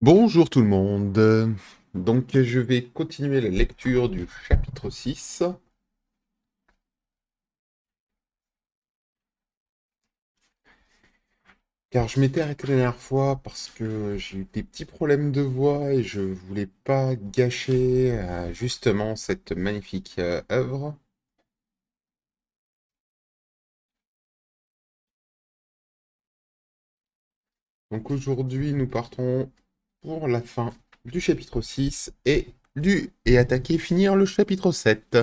Bonjour tout le monde. Donc je vais continuer la lecture du chapitre 6. Car je m'étais arrêté la dernière fois parce que j'ai eu des petits problèmes de voix et je voulais pas gâcher justement cette magnifique œuvre. Donc aujourd'hui nous partons pour la fin du chapitre 6 et attaquer finir le chapitre 7.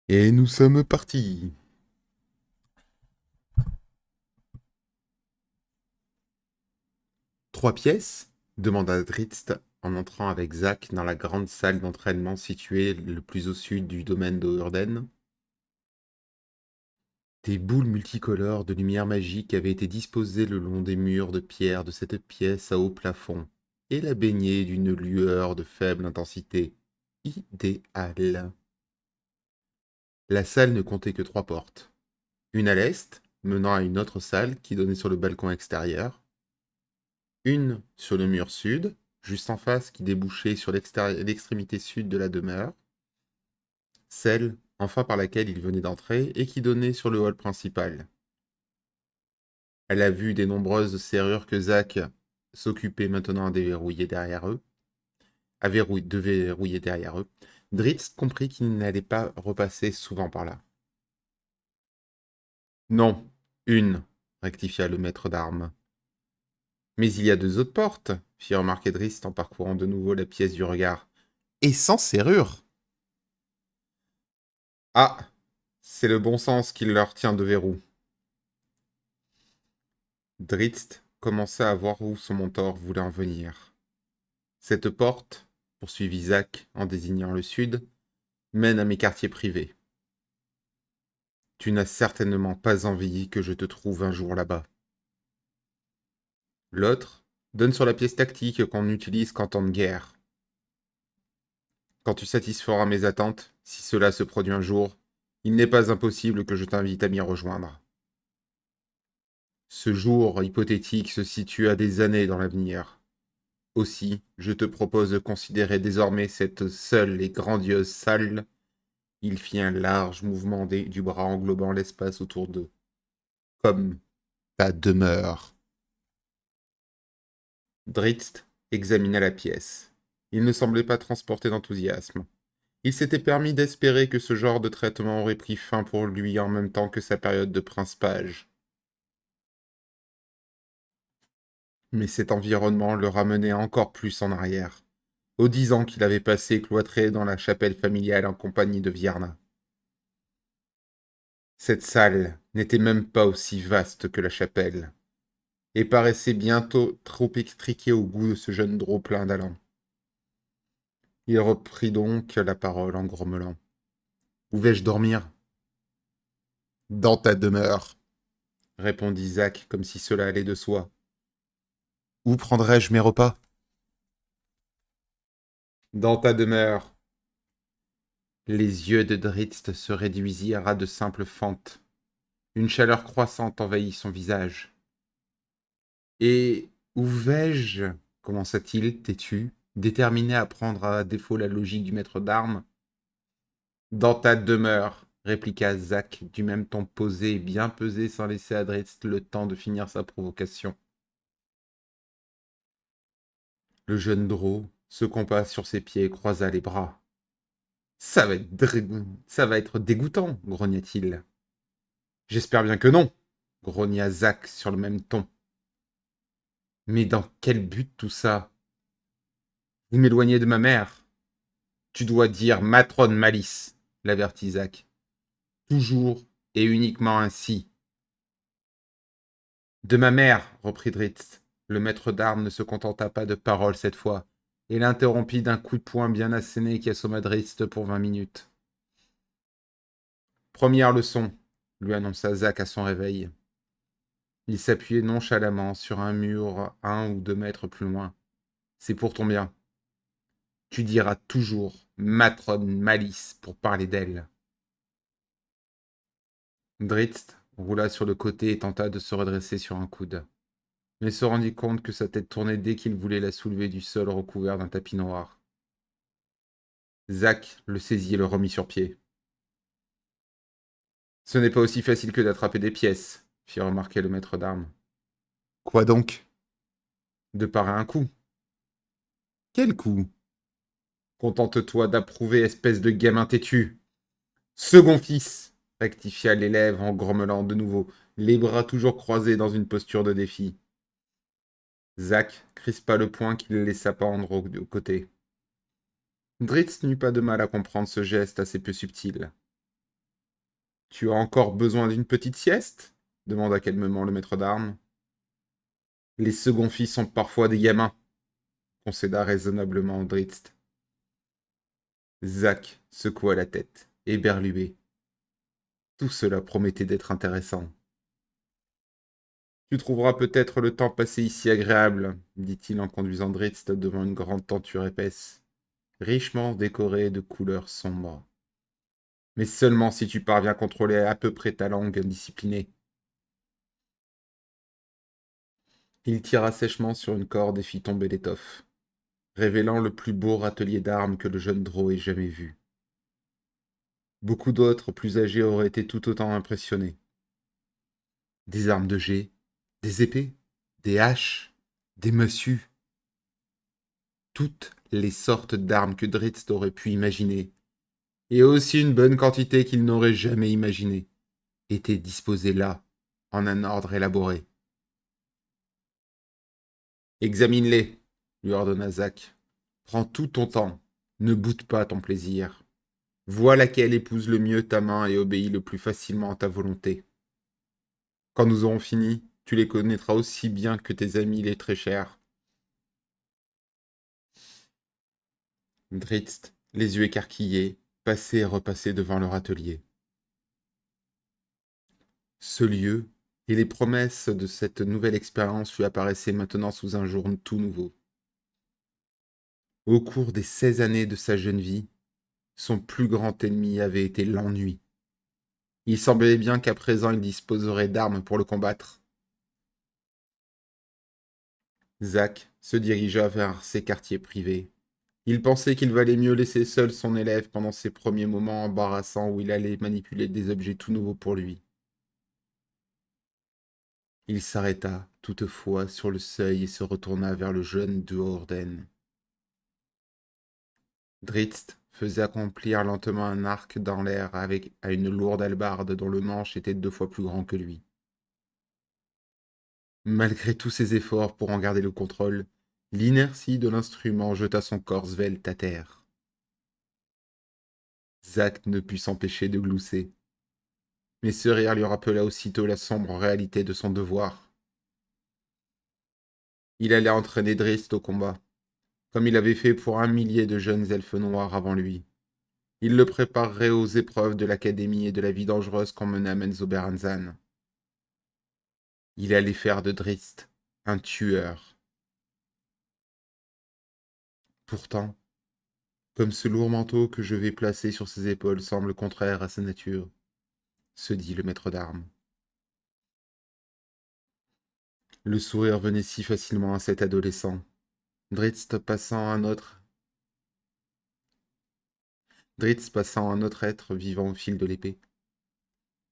Et nous sommes partis. 3 pièces? Demanda Drizzt en entrant avec Zack dans la grande salle d'entraînement située le plus au sud du domaine de Urden. Des boules multicolores de lumière magique avaient été disposées le long des murs de pierre de cette pièce à haut plafond, et la baignaient d'une lueur de faible intensité. Idéale. La salle ne comptait que 3 portes. Une à l'est, menant à une autre salle qui donnait sur le balcon extérieur. Une sur le mur sud, juste en face qui débouchait sur l'extrémité sud de la demeure. Celle, enfin par laquelle il venait d'entrer et qui donnait sur le hall principal. À la vue des nombreuses serrures que Zack s'occupait maintenant de verrouiller derrière eux, Drizzt comprit qu'il n'allait pas repasser souvent par là. Non, une, rectifia le maître d'armes. Mais il y a 2 autres portes, fit remarquer Drizzt en parcourant de nouveau la pièce du regard. Et sans serrure. Ah, c'est le bon sens qui leur tient de verrou. Drizzt commença à voir où son mentor voulait en venir. Cette porte, poursuivit Zack en désignant le sud, mène à mes quartiers privés. Tu n'as certainement pas envie que je te trouve un jour là-bas. L'autre donne sur la pièce tactique qu'on utilise qu'en temps de guerre. Quand tu satisferas mes attentes, si cela se produit un jour, il n'est pas impossible que je t'invite à m'y rejoindre. Ce jour hypothétique se situe à des années dans l'avenir. Aussi, je te propose de considérer désormais cette seule et grandiose salle. Il fit un large mouvement du bras englobant l'espace autour d'eux. Comme ta demeure. Drizzt examina la pièce. Il ne semblait pas transporté d'enthousiasme. Il s'était permis d'espérer que ce genre de traitement aurait pris fin pour lui en même temps que sa période de prince-page. Mais cet environnement le ramenait encore plus en arrière, aux 10 ans qu'il avait passé cloîtré dans la chapelle familiale en compagnie de Vierna. Cette salle n'était même pas aussi vaste que la chapelle, et paraissait bientôt trop étriquée au goût de ce jeune drôle plein d'allant. Il reprit donc la parole en grommelant. « Où vais-je dormir ?»« Dans ta demeure, » répondit Zack comme si cela allait de soi. « Où prendrai-je mes repas ?»« Dans ta demeure. » Les yeux de Drizzt se réduisirent à de simples fentes. Une chaleur croissante envahit son visage. « Et où vais-je » commença-t-il, têtu, déterminé à prendre à défaut la logique du maître d'armes. « Dans ta demeure, » répliqua Zack du même ton posé et bien pesé sans laisser à Drizzt le temps de finir sa provocation. Le jeune drôle se compa sur ses pieds et croisa les bras. « Ça va être dégoûtant, » grogna-t-il. « J'espère bien que non, » grogna Zack sur le même ton. Mais dans quel but tout ça? Vous m'éloignez de ma mère. Tu dois dire matrone Malice, l'avertit Zach. Toujours et uniquement ainsi. De ma mère, reprit Dritz. Le maître d'armes ne se contenta pas de paroles cette fois, et l'interrompit d'un coup de poing bien asséné qui assomma Dritz pour 20 minutes. Première leçon, lui annonça Zach à son réveil. Il s'appuyait nonchalamment sur un mur 1 ou 2 mètres plus loin. C'est pour ton bien. Tu diras toujours matrone Malice pour parler d'elle. Dritz roula sur le côté et tenta de se redresser sur un coude, mais se rendit compte que sa tête tournait dès qu'il voulait la soulever du sol recouvert d'un tapis noir. Zach le saisit et le remit sur pied. Ce n'est pas aussi facile que d'attraper des pièces, fit remarquer le maître d'armes. Quoi donc? De part à un coup. Quel coup? Contente-toi d'approuver, espèce de gamin têtu. Second fils, rectifia l'élève en grommelant de nouveau, les bras toujours croisés dans une posture de défi. Zach crispa le poing qu'il laissa pendre au côté. Dritz n'eut pas de mal à comprendre ce geste assez peu subtil. Tu as encore besoin d'une petite sieste? Demanda calmement le maître d'armes. Les seconds fils sont parfois des gamins, concéda raisonnablement Dritz. Zach secoua la tête, éberlué. Tout cela promettait d'être intéressant. Tu trouveras peut-être le temps passé ici agréable, dit-il en conduisant Dritz devant une grande tenture épaisse, richement décorée de couleurs sombres. Mais seulement si tu parviens à contrôler à peu près ta langue indisciplinée. Il tira sèchement sur une corde et fit tomber l'étoffe, révélant le plus beau râtelier d'armes que le jeune drôle ait jamais vu. Beaucoup d'autres, plus âgés, auraient été tout autant impressionnés. Des armes de jet, des épées, des haches, des massues. Toutes les sortes d'armes que Dritz aurait pu imaginer, et aussi une bonne quantité qu'il n'aurait jamais imaginé, étaient disposées là, en un ordre élaboré. Examine-les, lui ordonna Zach. Prends tout ton temps, ne boude pas ton plaisir. Vois laquelle épouse le mieux ta main et obéit le plus facilement à ta volonté. Quand nous aurons fini, tu les connaîtras aussi bien que tes amis les très chers. Dritz, les yeux écarquillés, passait et repassait devant leur atelier. Ce lieu et les promesses de cette nouvelle expérience lui apparaissaient maintenant sous un jour tout nouveau. Au cours des 16 années de sa jeune vie, son plus grand ennemi avait été l'ennui. Il semblait bien qu'à présent il disposerait d'armes pour le combattre. Zach se dirigea vers ses quartiers privés. Il pensait qu'il valait mieux laisser seul son élève pendant ces premiers moments embarrassants où il allait manipuler des objets tout nouveaux pour lui. Il s'arrêta, toutefois, sur le seuil et se retourna vers le jeune Duorden. Dritz faisait accomplir lentement un arc dans l'air à une lourde hallebarde dont le manche était 2 fois plus grand que lui. Malgré tous ses efforts pour en garder le contrôle, l'inertie de l'instrument jeta son corps svelte à terre. Zach ne put s'empêcher de glousser. Mais ce rire lui rappela aussitôt la sombre réalité de son devoir. Il allait entraîner Drizzt au combat, comme il avait fait pour 1 millier de jeunes elfes noirs avant lui. Il le préparerait aux épreuves de l'académie et de la vie dangereuse qu'on menait à Menzoberranzan. Il allait faire de Drizzt un tueur. Pourtant, comme ce lourd manteau que je vais placer sur ses épaules semble contraire à sa nature, se dit le maître d'armes. Le sourire venait si facilement à cet adolescent. Drizzt passant un autre Drizzt passant un autre être vivant au fil de l'épée.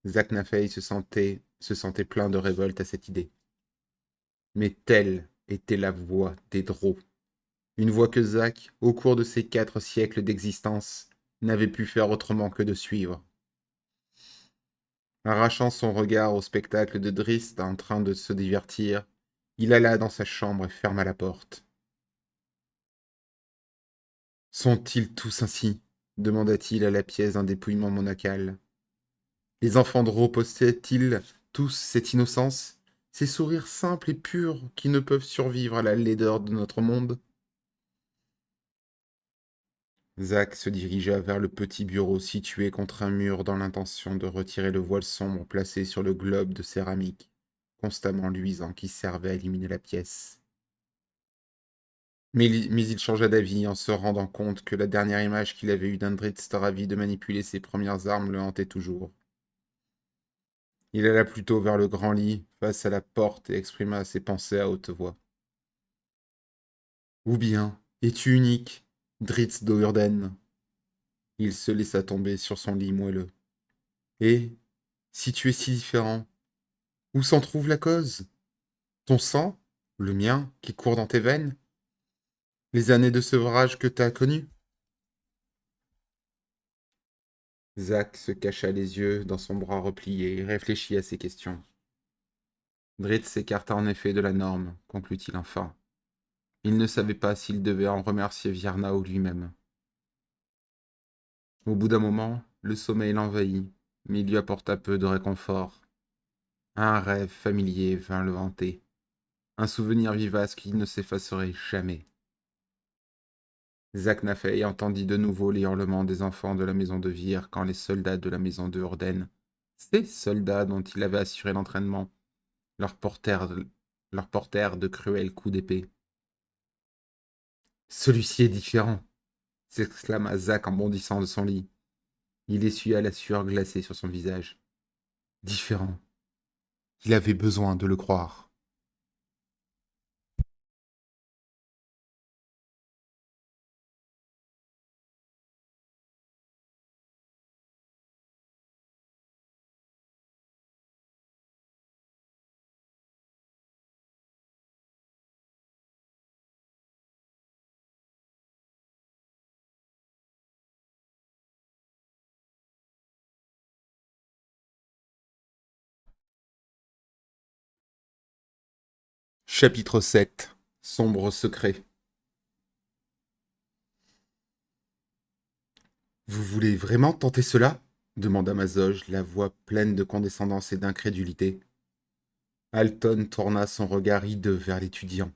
Zach Nafei se sentait plein de révolte à cette idée. Mais telle était la voix des Drow. Une voix que Zach, au cours de ses 4 siècles d'existence, n'avait pu faire autrement que de suivre. Arrachant son regard au spectacle de Drizzt en train de se divertir, Il alla dans sa chambre et ferma la porte. Sont-ils tous ainsi? Demanda-t-il à la pièce d'un dépouillement monacal. Les enfants de possèdent-ils tous cette innocence, ces sourires simples et purs qui ne peuvent survivre à la laideur de notre monde? Zach se dirigea vers le petit bureau situé contre un mur dans l'intention de retirer le voile sombre placé sur le globe de céramique, constamment luisant, qui servait à illuminer la pièce. Mais il changea d'avis en se rendant compte que la dernière image qu'il avait eue d'Andritz ravi de manipuler ses premières armes le hantait toujours. Il alla plutôt vers le grand lit, face à la porte, et exprima ses pensées à haute voix. Ou bien, es-tu unique, Dritz d'Ourden? Il se laissa tomber sur son lit moelleux. Et, si tu es si différent, où s'en trouve la cause? Ton sang, le mien, qui court dans tes veines? Les années de sevrage que t'as connues? Zach se cacha les yeux dans son bras replié et réfléchit à ces questions. Dritz s'écarta en effet de la norme, conclut-il enfin. Il ne savait pas s'il devait en remercier Vierna ou lui-même. Au bout d'un moment, le sommeil l'envahit, mais il lui apporta peu de réconfort. Un rêve familier vint le hanter, un souvenir vivace qui ne s'effacerait jamais. Zach Nafei entendit de nouveau les hurlements des enfants de la maison de Vire quand les soldats de la maison de Hurden, ces soldats dont il avait assuré l'entraînement, leur portèrent de cruels coups d'épée. Celui-ci est différent, s'exclama Zach en bondissant de son lit. Il essuya la sueur glacée sur son visage. Différent. Il avait besoin de le croire. Chapitre 7. Sombre secret. Vous voulez vraiment tenter cela? Demanda Mazoge, la voix pleine de condescendance et d'incrédulité. Alton tourna son regard hideux vers l'étudiant.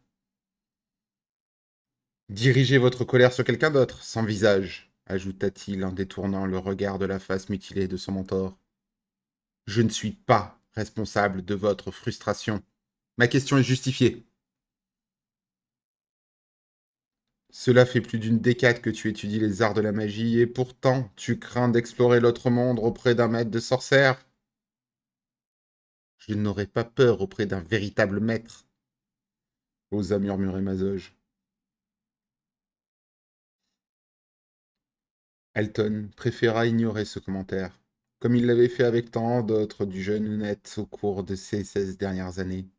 Dirigez votre colère sur quelqu'un d'autre, sans visage, ajouta-t-il en détournant le regard de la face mutilée de son mentor. Je ne suis pas responsable de votre frustration. Ma question est justifiée. Cela fait plus d'une décade que tu étudies les arts de la magie, et pourtant tu crains d'explorer l'autre monde auprès d'un maître de sorcière. Je n'aurais pas peur auprès d'un véritable maître, osa murmurer Mazoge. Alton préféra ignorer ce commentaire, comme il l'avait fait avec tant d'autres du jeune honnête au cours de ces 16 dernières années.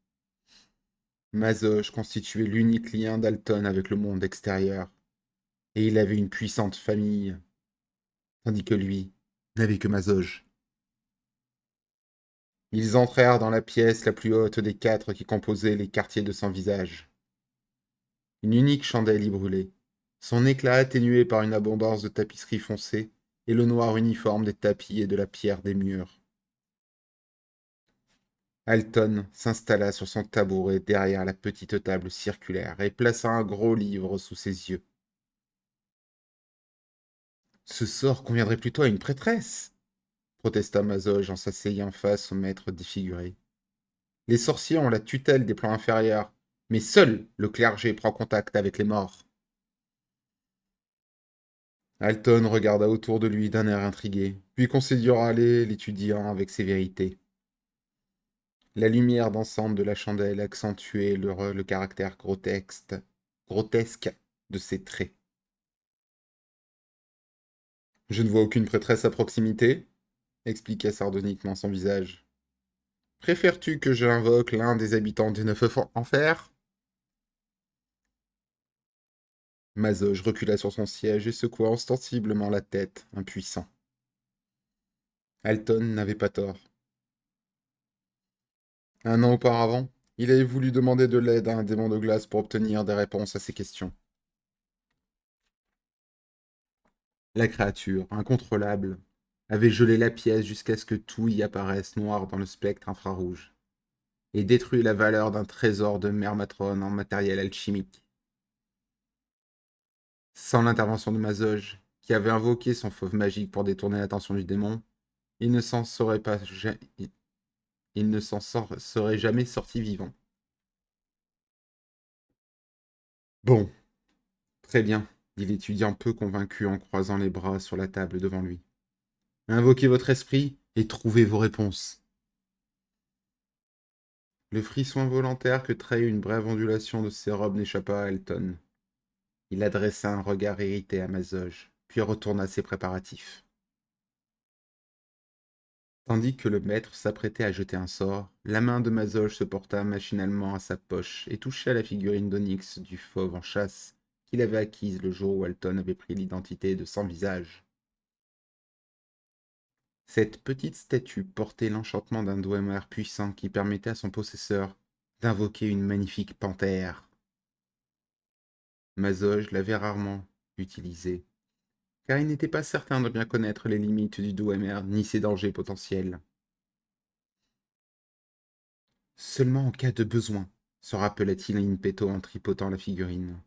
Mazoge constituait l'unique lien d'Alton avec le monde extérieur, et il avait une puissante famille, tandis que lui n'avait que Mazoge. Ils entrèrent dans la pièce la plus haute des 4 qui composaient les quartiers de son visage. Une unique chandelle y brûlait, son éclat atténué par une abondance de tapisserie foncée et le noir uniforme des tapis et de la pierre des murs. Alton s'installa sur son tabouret derrière la petite table circulaire et plaça un gros livre sous ses yeux. Ce sort conviendrait plutôt à une prêtresse, protesta Mazoge en s'asseyant face au maître défiguré. Les sorciers ont la tutelle des plans inférieurs, mais seul le clergé prend contact avec les morts. Alton regarda autour de lui d'un air intrigué, puis considéra l'étudiant avec sévérité. La lumière d'ensemble de la chandelle accentuait le caractère grotesque de ses traits. Je ne vois aucune prêtresse à proximité, expliqua sardoniquement son visage. Préfères-tu que j'invoque l'un des habitants des 9 enfers? Mazoge recula sur son siège et secoua ostensiblement la tête, impuissant. Alton n'avait pas tort. Un an auparavant, Il avait voulu demander de l'aide à un démon de glace pour obtenir des réponses à ses questions. La créature, incontrôlable, avait gelé la pièce jusqu'à ce que tout y apparaisse noir dans le spectre infrarouge, et détruit la valeur d'un trésor de Mère Matrone en matériel alchimique. Sans l'intervention de Mazoge, qui avait invoqué son fauve magique pour détourner l'attention du démon, il ne s'en serait pas il ne serait jamais sorti vivant. Bon, très bien, dit l'étudiant peu convaincu en croisant les bras sur la table devant lui. Invoquez votre esprit et trouvez vos réponses. Le frisson involontaire que trahit une brève ondulation de ses robes n'échappa à Elton. Il adressa un regard irrité à Mazoge, puis retourna ses préparatifs. Tandis que le maître s'apprêtait à jeter un sort, la main de Mazoge se porta machinalement à sa poche et toucha la figurine d'Onyx du fauve en chasse qu'il avait acquise le jour où Alton avait pris l'identité de Sans-Visage. Cette petite statue portait l'enchantement d'un Dwemer puissant qui permettait à son possesseur d'invoquer une magnifique panthère. Mazoge l'avait rarement utilisée, car il n'était pas certain de bien connaître les limites du Dwemer ni ses dangers potentiels. Seulement en cas de besoin, se rappelait-il in petto en tripotant la figurine.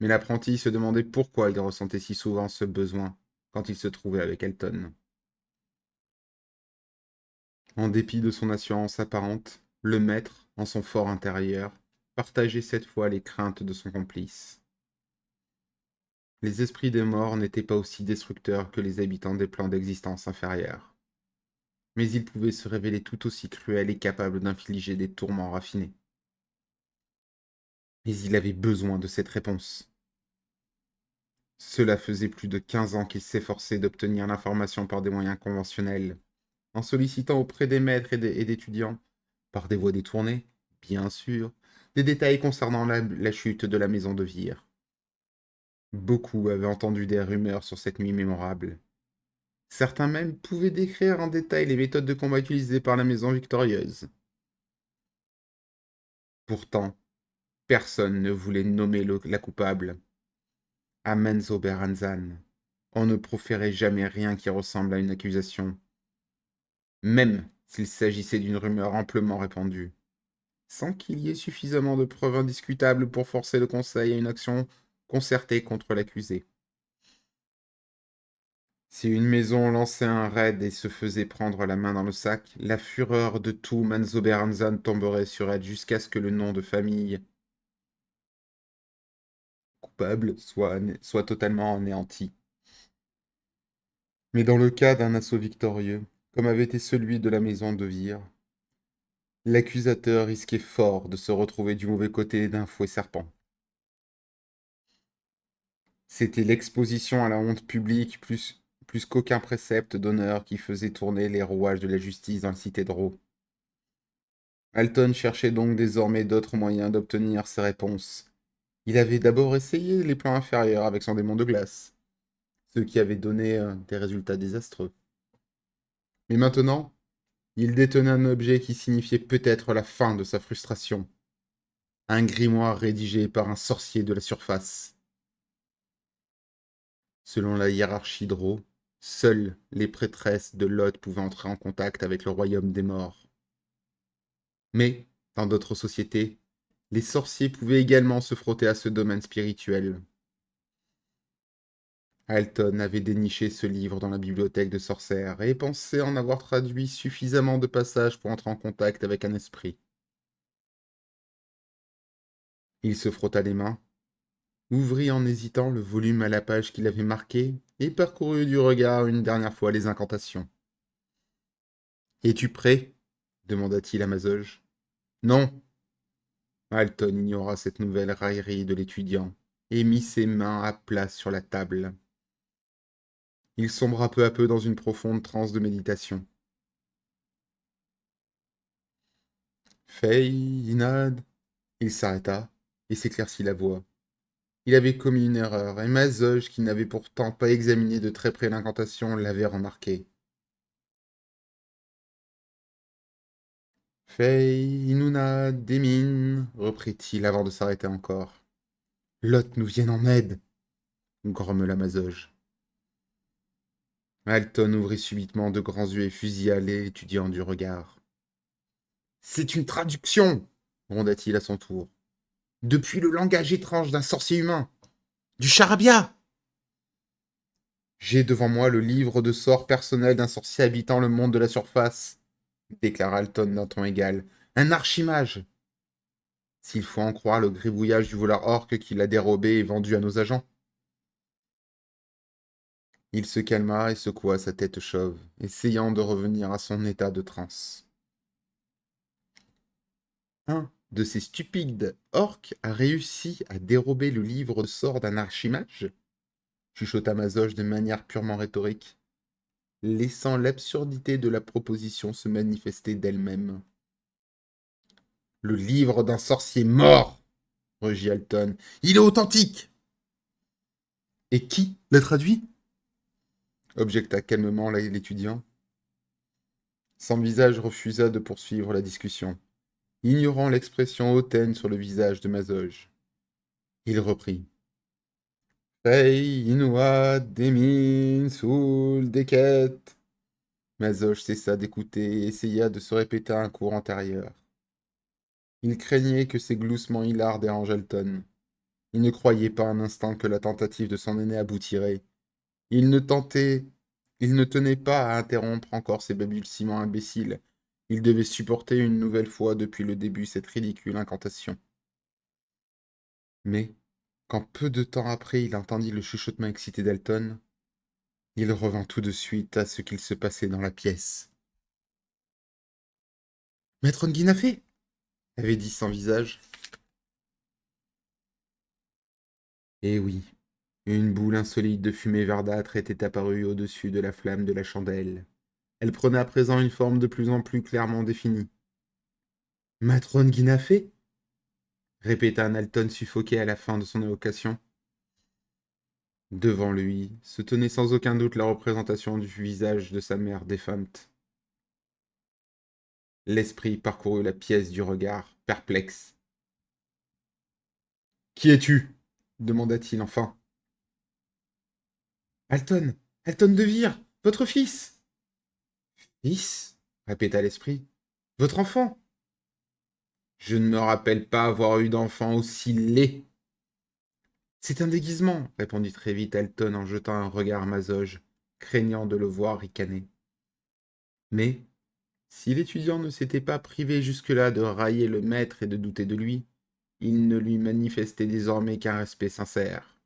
Mais l'apprenti se demandait pourquoi il ressentait si souvent ce besoin quand il se trouvait avec Elton. En dépit de son assurance apparente, le maître, en son fort intérieur, partageait cette fois les craintes de son complice. Les esprits des morts n'étaient pas aussi destructeurs que les habitants des plans d'existence inférieurs. Mais ils pouvaient se révéler tout aussi cruels et capables d'infliger des tourments raffinés. Mais il avait besoin de cette réponse. Cela faisait plus de 15 ans qu'il s'efforçait d'obtenir l'information par des moyens conventionnels, en sollicitant auprès des maîtres et d'étudiants, par des voies détournées, bien sûr, des détails concernant la chute de la maison de Vire. Beaucoup avaient entendu des rumeurs sur cette nuit mémorable. Certains même pouvaient décrire en détail les méthodes de combat utilisées par la maison victorieuse. Pourtant, personne ne voulait nommer la coupable. Amenzo Beranzan. On ne proférait jamais rien qui ressemble à une accusation, même s'il s'agissait d'une rumeur amplement répandue, sans qu'il y ait suffisamment de preuves indiscutables pour forcer le Conseil à une action concertée contre l'accusé. Si une maison lançait un raid et se faisait prendre la main dans le sac, la fureur de tout Manzoberanzan tomberait sur elle jusqu'à ce que le nom de famille coupable soit totalement anéanti. Mais dans le cas d'un assaut victorieux, comme avait été celui de la maison de Vire, l'accusateur risquait fort de se retrouver du mauvais côté d'un fouet serpent. C'était l'exposition à la honte publique plus qu'aucun précepte d'honneur qui faisait tourner les rouages de la justice dans la cité de Rho. Alton cherchait donc désormais d'autres moyens d'obtenir ses réponses. Il avait d'abord essayé les plans inférieurs avec son démon de glace, ce qui avait donné des résultats désastreux. Mais maintenant, il détenait un objet qui signifiait peut-être la fin de sa frustration. Un grimoire rédigé par un sorcier de la surface. Selon la hiérarchie Drô, seules les prêtresses de Lot pouvaient entrer en contact avec le royaume des morts. Mais, dans d'autres sociétés, les sorciers pouvaient également se frotter à ce domaine spirituel. Alton avait déniché ce livre dans la bibliothèque de sorcières et pensait en avoir traduit suffisamment de passages pour entrer en contact avec un esprit. Il se frotta les mains, ouvrit en hésitant le volume à la page qu'il avait marqué et parcourut du regard une dernière fois les incantations. Es-tu prêt demanda-t-il à Mazoge. Non. Alton ignora cette nouvelle raillerie de l'étudiant et mit ses mains à plat sur la table. Il sombra peu à peu dans une profonde transe de méditation. Inad. Il s'arrêta et s'éclaircit la voix. Il avait commis une erreur, et Mazoge, qui n'avait pourtant pas examiné de très près l'incantation, l'avait remarqué. Fei Inuna Demin, reprit-il avant de s'arrêter encore. Lot nous vienne en aide, grommela Mazoge. Alton ouvrit subitement de grands yeux et fusilla l'étudiant du regard. C'est une traduction, gronda-t-il à son tour. Depuis le langage étrange d'un sorcier humain. Du charabia. J'ai devant moi le livre de sorts personnel d'un sorcier habitant le monde de la surface, déclara Alton d'un ton égal. Un archimage. S'il faut en croire le gribouillage du voleur orc qui l'a dérobé et vendu à nos agents. Il se calma et secoua sa tête chauve, essayant de revenir à son état de transe. Un de ces stupides orques a réussi à dérober le livre de sorts d'un archimage, chuchota Mazoche de manière purement rhétorique, laissant l'absurdité de la proposition se manifester d'elle-même. Le livre d'un sorcier mort, rugit Alton. Il est authentique. Et qui l'a traduit objecta calmement l'étudiant. Son visage refusa de poursuivre la discussion, ignorant l'expression hautaine sur le visage de Mazoge. Il reprit. Fei Inua Demin Soul Deket. Mazoche cessa d'écouter et essaya de se répéter un cours antérieur. Il craignait que ces gloussements hilars dérangent Alton. Il ne croyait pas un instant que la tentative de son aîné aboutirait. Il ne tenait pas à interrompre encore ces balbutiements imbéciles. Il devait supporter une nouvelle fois depuis le début cette ridicule incantation. Mais, quand peu de temps après il entendit le chuchotement excité d'Alton, il revint tout de suite à ce qu'il se passait dans la pièce. Maître Nguinafé avait dit sans visage. Eh oui, une boule insolite de fumée verdâtre était apparue au-dessus de la flamme de la chandelle. Elle prenait à présent une forme de plus en plus clairement définie. Matrone Guinafé répéta un Alton suffoqué à la fin de son évocation. Devant lui se tenait sans aucun doute la représentation du visage de sa mère défunte. L'esprit parcourut la pièce du regard, perplexe. Qui es-tu demanda-t-il enfin. Alton, Alton de Vire, votre fils. Fils répéta l'esprit. Votre enfant. Je ne me rappelle pas avoir eu d'enfant aussi laid. C'est un déguisement, répondit très vite Alton en jetant un regard à Mazoge, craignant de le voir ricaner. Mais, si l'étudiant ne s'était pas privé jusque-là de railler le maître et de douter de lui, il ne lui manifestait désormais qu'un respect sincère.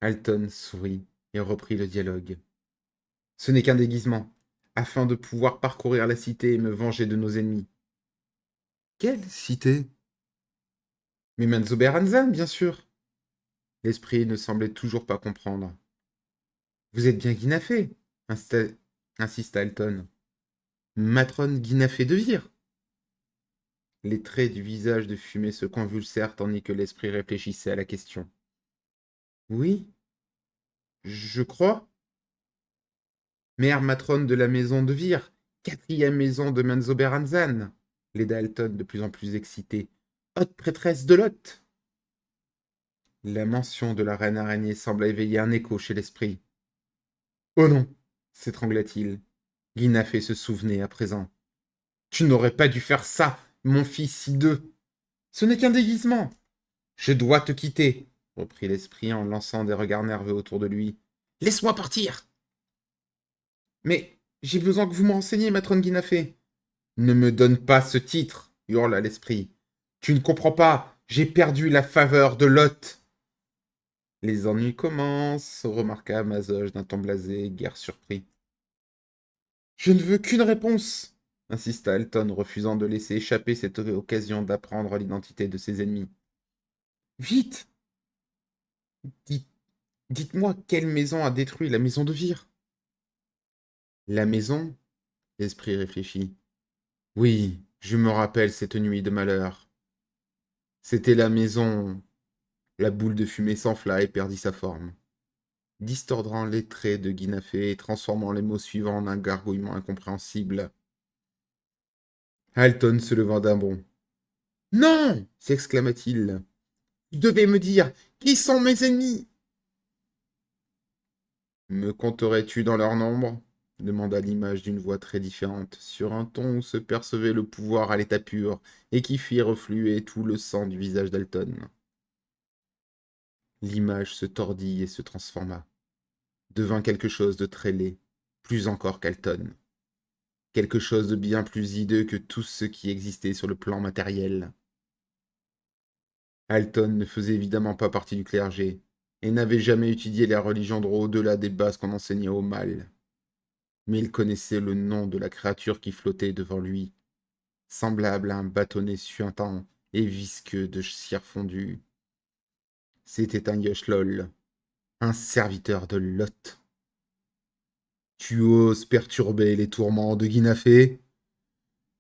Alton sourit et reprit le dialogue. Ce n'est qu'un déguisement, afin de pouvoir parcourir la cité et me venger de nos ennemis. Quelle cité? Mais Manzoberanzan, bien sûr. L'esprit ne semblait toujours pas comprendre. Vous êtes bien Guinafé, insista Alton. Matrone Guinafé de Vire. Les traits du visage de Fumée se convulsèrent tandis que l'esprit réfléchissait à la question. Oui, je crois. Mère matrone de la maison de Vire, quatrième maison de Manzoberanzan, l'aida Alton de plus en plus excité. Haute prêtresse de Lot. La mention de la reine araignée sembla éveiller un écho chez l'esprit. Oh non, s'étrangla-t-il. Guinafé se souvenait à présent. Tu n'aurais pas dû faire ça, mon fils hideux. Ce n'est qu'un déguisement. Je dois te quitter, reprit l'esprit en lançant des regards nerveux autour de lui. Laisse-moi partir. Mais j'ai besoin que vous me renseigniez, matrone Guinafé. Ne me donne pas ce titre, hurla l'esprit. Tu ne comprends pas, j'ai perdu la faveur de Lot. Les ennuis commencent, remarqua Mazoche d'un ton blasé, guère surpris. Je ne veux qu'une réponse, insista Alton, refusant de laisser échapper cette occasion d'apprendre l'identité de ses ennemis. Vite! Dites-moi quelle maison a détruit la maison de Vire. La maison? L'esprit réfléchit. Oui, je me rappelle cette nuit de malheur. C'était la maison. La boule de fumée s'enfla et perdit sa forme, distordant les traits de Guinafé et transformant les mots suivants en un gargouillement incompréhensible. Alton se levant d'un bond. Non s'exclama-t-il. Vous devez me dire qui sont mes ennemis. Me compterais-tu dans leur nombre demanda l'image d'une voix très différente, sur un ton où se percevait le pouvoir à l'état pur, et qui fit refluer tout le sang du visage d'Alton. L'image se tordit et se transforma, devint quelque chose de très laid, plus encore qu'Alton, quelque chose de bien plus hideux que tout ce qui existait sur le plan matériel. Alton ne faisait évidemment pas partie du clergé, et n'avait jamais étudié la religion au-delà des bases qu'on enseignait au mal. Mais il connaissait le nom de la créature qui flottait devant lui, semblable à un bâtonnet suintant et visqueux de cire fondue. C'était un Yoshlol, un serviteur de Lot. Tu oses perturber les tourments de Guinafé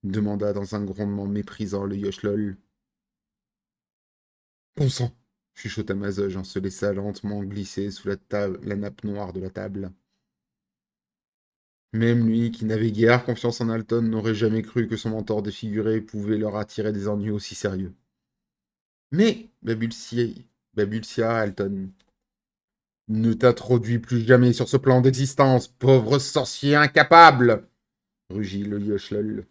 demanda dans un grondement méprisant le Yoshlol. Bon sang chuchota Mazoge en se laissant lentement glisser sous la nappe noire de la table. Même lui, qui n'avait guère confiance en Alton, n'aurait jamais cru que son mentor défiguré pouvait leur attirer des ennuis aussi sérieux. Mais, balbutia Alton, ne t'introduis plus jamais sur ce plan d'existence, pauvre sorcier incapable rugit le Yoshlol.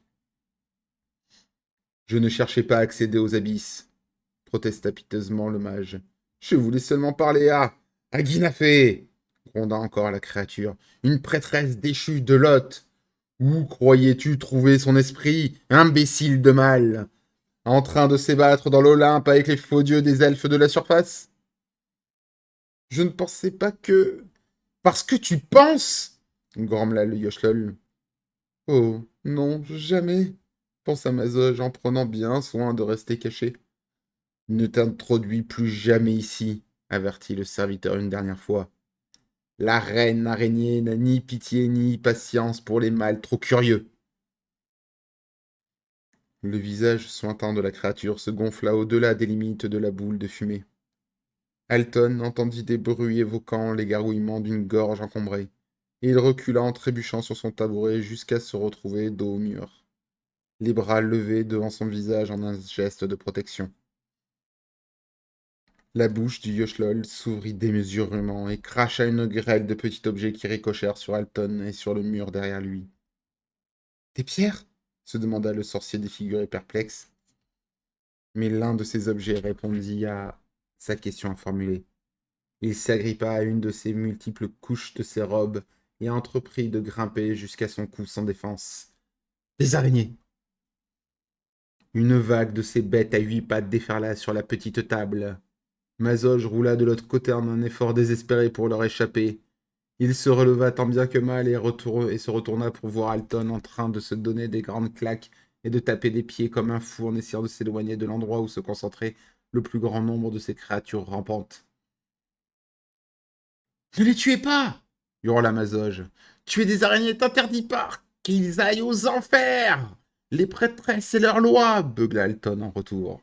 Je ne cherchais pas à accéder aux abysses, protesta piteusement le mage. Je voulais seulement parler à Guinafé gronda encore la créature, une prêtresse déchue de Lot. Où croyais-tu trouver son esprit, imbécile de mal, en train de s'ébattre dans l'Olympe avec les faux dieux des elfes de la surface? Je ne pensais pas que... Parce que tu penses grommela le Yoshlol. Oh, non, jamais, pensa Mazoge en prenant bien soin de rester caché. Ne t'introduis plus jamais ici, avertit le serviteur une dernière fois. La reine araignée n'a ni pitié ni patience pour les mâles trop curieux. Le visage suintant de la créature se gonfla au-delà des limites de la boule de fumée. Alton entendit des bruits évoquant les gargouillements d'une gorge encombrée, et il recula en trébuchant sur son tabouret jusqu'à se retrouver dos au mur, les bras levés devant son visage en un geste de protection. La bouche du Yoshlol s'ouvrit démesurément et cracha une grêle de petits objets qui ricochèrent sur Alton et sur le mur derrière lui. Des pierres se demanda le sorcier défiguré perplexe. Mais l'un de ces objets répondit à sa question formulée. Il s'agrippa à une de ces multiples couches de ses robes et entreprit de grimper jusqu'à son cou sans défense. Des araignées. Une vague de ces bêtes à 8 pattes déferla sur la petite table. Mazoge roula de l'autre côté en un effort désespéré pour leur échapper. Il se releva tant bien que mal et se retourna pour voir Alton en train de se donner des grandes claques et de taper des pieds comme un fou en essayant de s'éloigner de l'endroit où se concentrait le plus grand nombre de ces créatures rampantes. Ne les tuez pas hurla Mazoge. Tuer des araignées est interdit par qu'ils aillent aux enfers. Les prêtresses, c'est leur loi, beugla Alton en retour.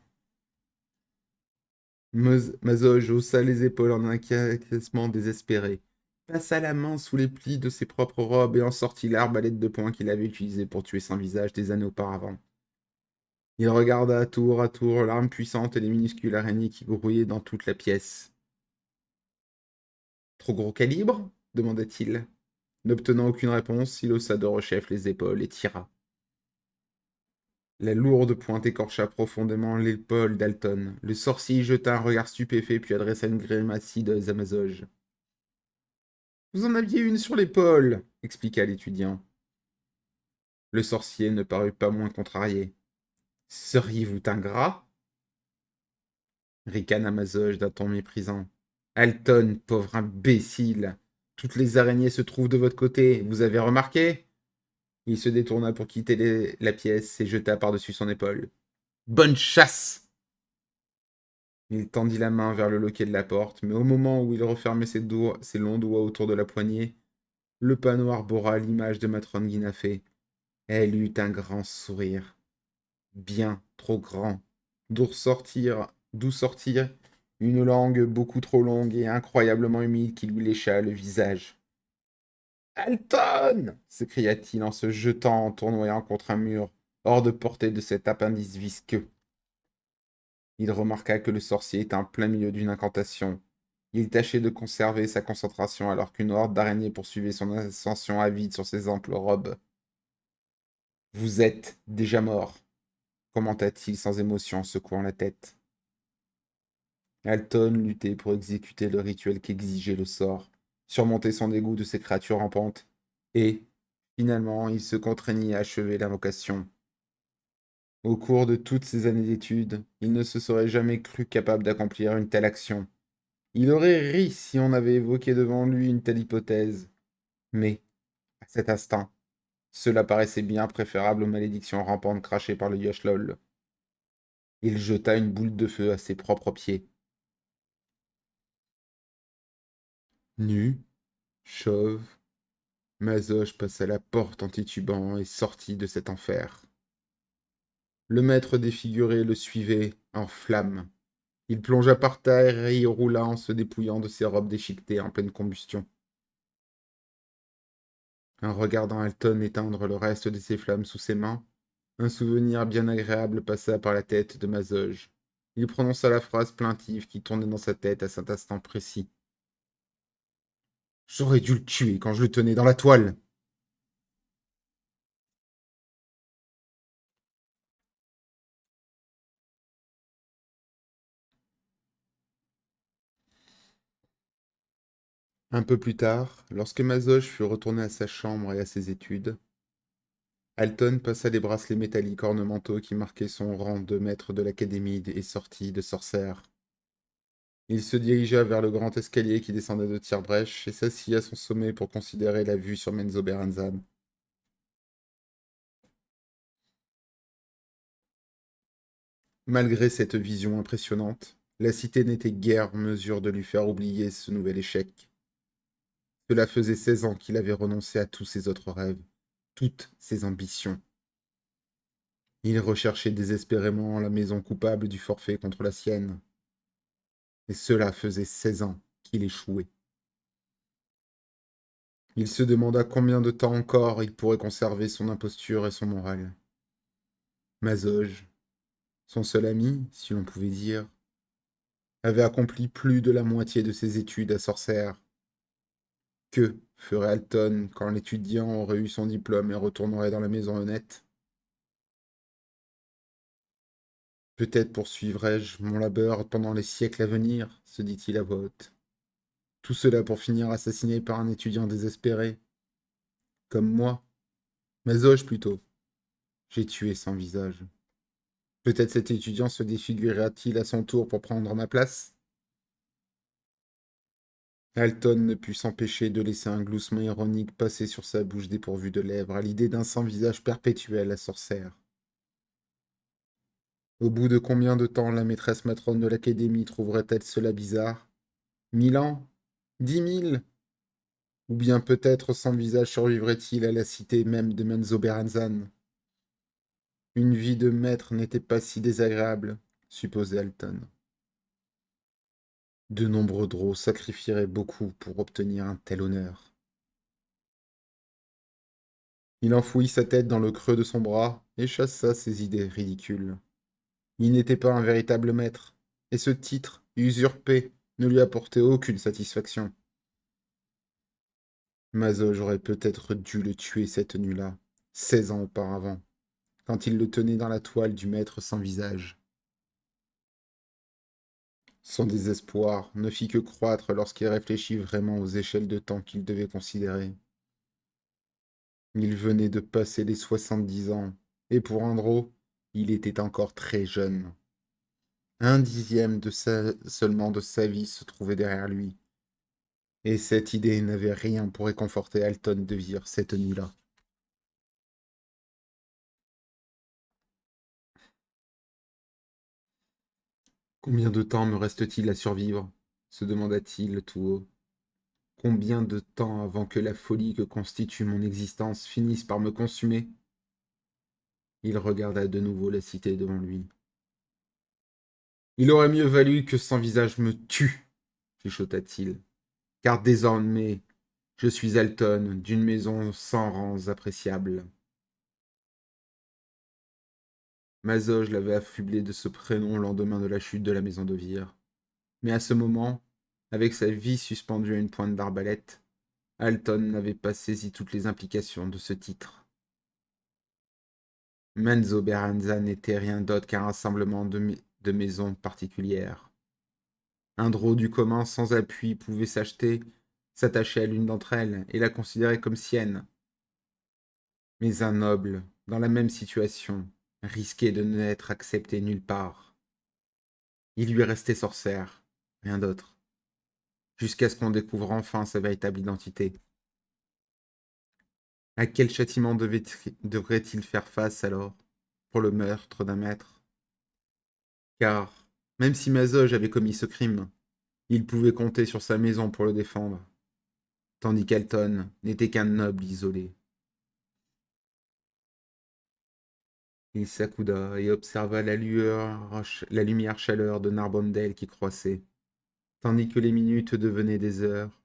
Mazoge haussa les épaules en un caquessement désespéré, passa la main sous les plis de ses propres robes et en sortit l'arbalète de poing qu'il avait utilisée pour tuer Saint Visage des années auparavant. Il regarda à tour l'arme puissante et les minuscules araignées qui grouillaient dans toute la pièce. Trop gros calibre demanda-t-il. N'obtenant aucune réponse, il haussa de rechef les épaules et tira. La lourde pointe écorcha profondément l'épaule d'Alton. Le sorcier y jeta un regard stupéfait puis adressa une grimace hideuse à Mazoge. Vous en aviez une sur l'épaule, expliqua l'étudiant. Le sorcier ne parut pas moins contrarié. Seriez-vous ingrat? Ricana Mazoge d'un ton méprisant. Alton, pauvre imbécile. Toutes les araignées se trouvent de votre côté, vous avez remarqué? Il se détourna pour quitter la pièce et jeta par-dessus son épaule. Bonne chasse! Il tendit la main vers le loquet de la porte, mais au moment où il refermait ses longs doigts autour de la poignée, le panneau arbora l'image de Matrone Guinafé. Elle eut un grand sourire. Bien trop grand. D'où sortir une langue beaucoup trop longue et incroyablement humide qui lui lécha le visage. Alton! S'écria-t-il en se jetant en tournoyant contre un mur. hors de portée de cet appendice visqueux. Il remarqua que le sorcier était en plein milieu d'une incantation. Il tâchait de conserver sa concentration alors qu'une horde d'araignées poursuivait son ascension avide sur ses amples robes. Vous êtes déjà mort, commenta-t-il sans émotion en secouant la tête. Alton luttait pour exécuter le rituel qu'exigeait le sort, surmonter son dégoût de ces créatures rampantes, et, finalement, il se contraignit à achever l'invocation. Au cours de toutes ces années d'études, il ne se serait jamais cru capable d'accomplir une telle action. Il aurait ri si on avait évoqué devant lui une telle hypothèse. Mais, à cet instant, cela paraissait bien préférable aux malédictions rampantes crachées par le Yoshlol. Il jeta une boule de feu à ses propres pieds. Nu, chauve, Mazoche passa la porte en titubant et sortit de cet enfer. Le maître défiguré le suivait, en flammes. Il plongea par terre et y roula en se dépouillant de ses robes déchiquetées en pleine combustion. En regardant Alton éteindre le reste de ses flammes sous ses mains, un souvenir bien agréable passa par la tête de Mazoge. Il prononça la phrase plaintive qui tournait dans sa tête à cet instant précis. J'aurais dû le tuer quand je le tenais dans la toile. Un peu plus tard, lorsque Mazoche fut retourné à sa chambre et à ses études, Alton passa les bracelets métalliques ornementaux qui marquaient son rang de maître de l'académie et sortit de sorcière. Il se dirigea vers le grand escalier qui descendait de Tire-Brèche et s'assit à son sommet pour considérer la vue sur Menzoberranzan. Malgré cette vision impressionnante, la cité n'était guère en mesure de lui faire oublier ce nouvel échec. Cela faisait 16 ans qu'il avait renoncé à tous ses autres rêves, toutes ses ambitions. Il recherchait désespérément la maison coupable du forfait contre la sienne. Et cela faisait 16 ans qu'il échouait. Il se demanda combien de temps encore il pourrait conserver son imposture et son moral. Mazoge, son seul ami, si l'on pouvait dire, avait accompli plus de la moitié de ses études à sorcière. Que ferait Alton quand l'étudiant aurait eu son diplôme et retournerait dans la maison honnête? Peut-être poursuivrai-je mon labeur pendant les siècles à venir, se dit-il à voix haute. Tout cela pour finir assassiné par un étudiant désespéré. Comme moi. Mazoche plutôt. J'ai tué sans visage. Peut-être cet étudiant se défigurera-t-il à son tour pour prendre ma place? Alton ne put s'empêcher de laisser un gloussement ironique passer sur sa bouche dépourvue de lèvres à l'idée d'un sans-visage perpétuel à sorcière. Au bout de combien de temps la maîtresse matrone de l'académie trouverait-elle cela bizarre? 1000 ans? 10 000? Ou bien peut-être sans visage survivrait-il à la cité même de Menzoberranzan? Une vie de maître n'était pas si désagréable, supposait Alton. De nombreux drôles sacrifieraient beaucoup pour obtenir un tel honneur. Il enfouit sa tête dans le creux de son bras et chassa ses idées ridicules. Il n'était pas un véritable maître, et ce titre, usurpé, ne lui apportait aucune satisfaction. Mazo aurait peut-être dû le tuer cette nuit-là, 16 ans auparavant, quand il le tenait dans la toile du maître sans visage. Son désespoir ne fit que croître lorsqu'il réfléchit vraiment aux échelles de temps qu'il devait considérer. Il venait de passer les 70 ans, et pour Andro, il était encore très jeune. Un dixième seulement de sa vie se trouvait derrière lui, et cette idée n'avait rien pour réconforter Alton de vivre cette nuit-là. Combien de temps me reste-t-il à survivre? Se demanda-t-il tout haut. Combien de temps avant que la folie que constitue mon existence finisse par me consumer? Il regarda de nouveau la cité devant lui. Il aurait mieux valu que Sans Visage me tue, chuchota-t-il, car désormais je suis Alton d'une maison sans rangs appréciables. Mazoge l'avait affublé de ce prénom au lendemain de la chute de la maison de Vire. Mais à ce moment, avec sa vie suspendue à une pointe d'arbalète, Alton n'avait pas saisi toutes les implications de ce titre. Menzo Berranza n'était rien d'autre qu'un rassemblement de maisons particulières. Un drôle du commun sans appui pouvait s'attacher à l'une d'entre elles et la considérer comme sienne. Mais un noble, dans la même situation, risquait de n'être accepté nulle part. Il lui restait Sorcière, rien d'autre, jusqu'à ce qu'on découvre enfin sa véritable identité. À quel châtiment devrait-il faire face alors, pour le meurtre d'un maître? Car, même si Mazoge avait commis ce crime, il pouvait compter sur sa maison pour le défendre, tandis qu'Alton n'était qu'un noble isolé. Il s'accouda et observa la lumière chaleur de Narbondel qui croissait, tandis que les minutes devenaient des heures.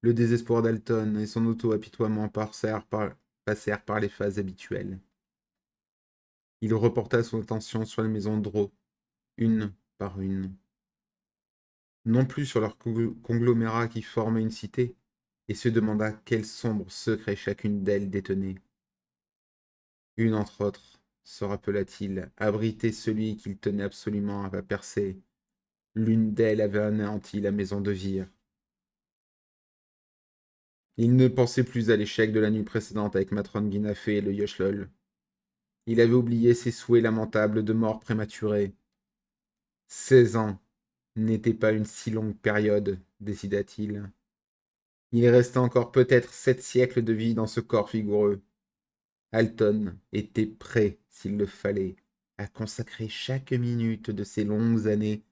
Le désespoir d'Alton et son auto-apitoiement passèrent par les phases habituelles. Il reporta son attention sur les maisons de Dreux, une par une. Non plus sur leur conglomérat qui formait une cité, et se demanda quel sombre secret chacune d'elles détenait. Une entre autres, se rappela-t-il, abritait celui qu'il tenait absolument à percer. L'une d'elles avait anéanti la maison de Vire. Il ne pensait plus à l'échec de la nuit précédente avec Matron Guinafé et le Yoshlol. Il avait oublié ses souhaits lamentables de mort prématurée. 16 ans n'était pas une si longue période, décida-t-il. Il restait encore peut-être 7 siècles de vie dans ce corps vigoureux. Alton était prêt, s'il le fallait, à consacrer chaque minute de ces longues années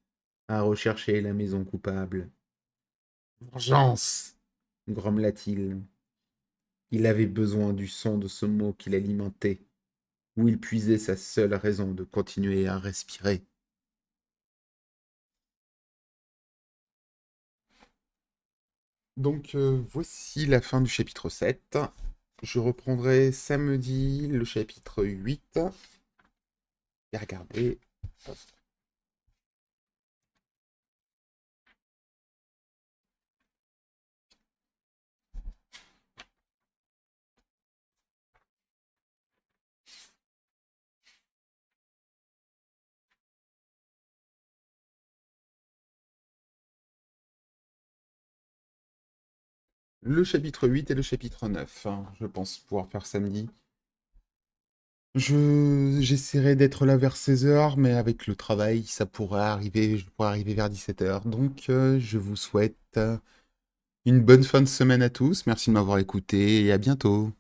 à rechercher la maison coupable. Vengeance, grommela-t-il. Il avait besoin du son de ce mot qui l'alimentait, où il puisait sa seule raison de continuer à respirer. Donc voici la fin du chapitre 7. Je reprendrai samedi le chapitre 8. Et regardez. Le chapitre 8 et le chapitre 9, hein, je pense pouvoir faire samedi. J'essaierai d'être là vers 16 h, mais avec le travail, je pourrais arriver vers 17 h. Donc, je vous souhaite une bonne fin de semaine à tous. Merci de m'avoir écouté et à bientôt.